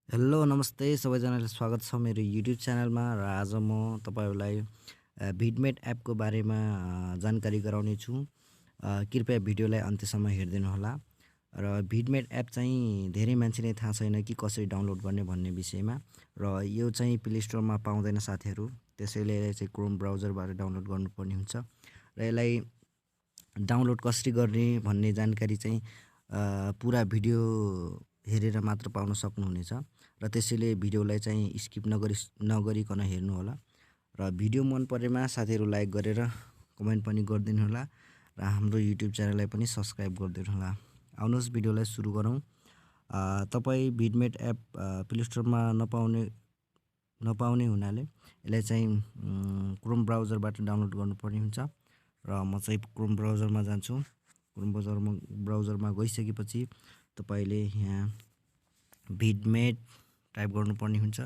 Hello नमस्ते सबैजनालाई स्वागत छ मेरो युट्युब च्यानलमा र आज म तपाईहरुलाई भिडमेट एपको बारेमा जानकारी गराउने छु। कृपया भिडियोलाई अन्त्यसम्म हेर्दिनु होला। र भिडमेट एप चाहिँ धेरै मान्छेलाई थाहा छैन कि कसरी डाउनलोड गर्ने भन्ने विषयमा र यो चाहिँ प्ले स्टोरमा पाउँदैन साथीहरु। त्यसैले यसलाई चाहिँ क्रोम ब्राउजरबाट डाउनलोड गर्नुपर्ने हुन्छ र यसलाई डाउनलोड कसरी गर्ने भन्ने जानकारी चाहिँ पुरा भिडियो हेरेर मात्र पाउन सक्नुहुनेछ र त्यसैले भिडियोलाई चाहिँ स्किप नगरिकन हेर्नु होला र भिडियो मन परेमा साथीहरु लाइक गरेर कमेन्ट पनि गरिदिनु होला र हाम्रो युट्युब च्यानललाई पनि सब्स्क्राइब गरिदिनु होला। आउनुहोस् भिडियोलाई सुरु गरौँ। तपाई भिडमेट एप प्ले स्टोरमा नपाउने हुनाले यसलाई चाहिँ क्रोम ब्राउजरबाट डाउनलोड गर्नुपर्ने हुन्छ र म चाहिँ क्रोम ब्राउजरमा जान्छु। क्रोम ब्राउजरमा गइसकेपछि तपाईले यहाँ भिडमेट टाइप गर्नुपर्ने हुन्छ।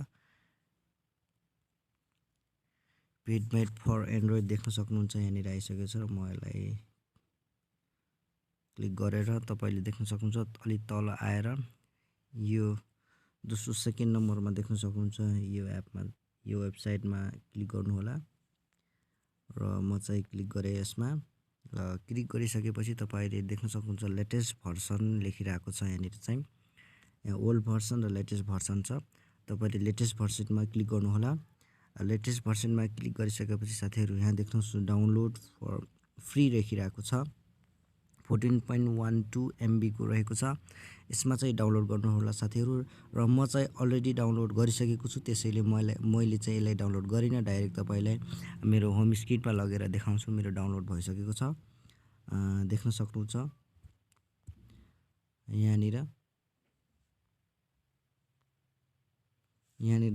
भिडमेट फर एन्ड्रोइड देख्न सक्नुहुन्छ, यहाँनिर आइसकेको छ र म यसलाई क्लिक गरेर तपाईले देख्न सक्नुहुन्छ अलि तल आएर यो दोस्रो सेकेन्ड नम्बरमा देख्न सक्नुहुन्छ यो एपमा यो वेबसाइटमा क्लिक गर्नु होला र म चाहिँ क्लिक गरे यसमा र क्लिक गरिसकेपछि तपाईले देख्न सक्नुहुन्छ लेटेस्ट भर्सन लेखिरहेको छ। यहाँनिर चाहिँ यहाँ ओल्ड भर्सन र लेटेस्ट भर्सन छ। तपाईले लेटेस्ट भर्सनमा क्लिक गर्नु होला। लेटेस्ट भर्सनमा क्लिक गरिसकेपछि साथीहरु यहाँ देख्नुहुन्छ डाउनलोड फर फ्री लेखिरहेको छ। 14.12 MB को रहेको छ। यसमा चाहिँ डाउनलोड गर्नु होला साथीहरु र म चाहिँ अलरेडी डाउनलोड गरिसकेको छु। त्यसैले मैले चाहिँ यसलाई डाउनलोड गरिन, डाइरेक्ट तपाईलाई मेरो होम स्क्रिनमा लगेर देखाउँछु। मेरो डाउनलोड भइसकेको छ, देख्न सक्नुहुन्छ यहाँनिर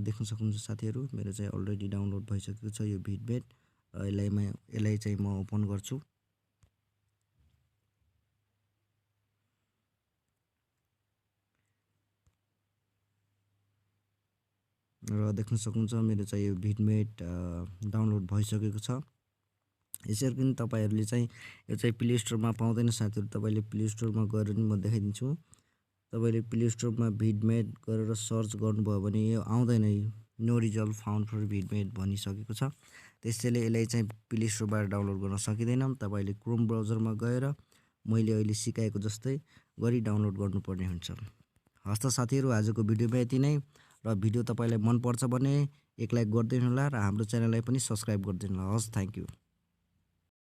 देख्न सक्नुहुन्छ साथीहरु मेरो चाहिँ अलरेडी डाउनलोड भइसकेको छ यो भिडमेट र यसलाई चाहिँ म ओपन गर्छु। र देख्न सक्नुहुन्छ मेरो चाहिँ यो भिडमेट डाउनलोड भइसकेको छ। यसरी पनि तपाईहरुले चाहिँ यो चाहिँ प्ले स्टोरमा पाउँदैन साथीहरु। तपाईले प्ले स्टोरमा गएर नि म देखाइदिन्छु। तपाईले प्ले स्टोरमा भिडमेट गरेर सर्च गर्नुभयो भने यो आउँदैन, नो रिजल्ट फाउन्ड फर भिडमेट भनिसकेको छ। त्यसैले यसलाई चाहिँ प्ले स्टोरबाट डाउनलोड गर्न सकिदैन। तपाईले क्रोम ब्राउजरमा गएर मैले अहिले सिकाएको जस्तै गरी डाउनलोड गर्नुपर्ने हुन्छ। हस्त साथीहरु आजको भिडियोमा यति नै र भिडियो तपाईलाई मन पर्छ भने एक लाइक गरिदिनु होला र हाम्रो च्यानललाई पनि सब्स्क्राइब गरिदिनु होला। हस्, थ्यांक यू।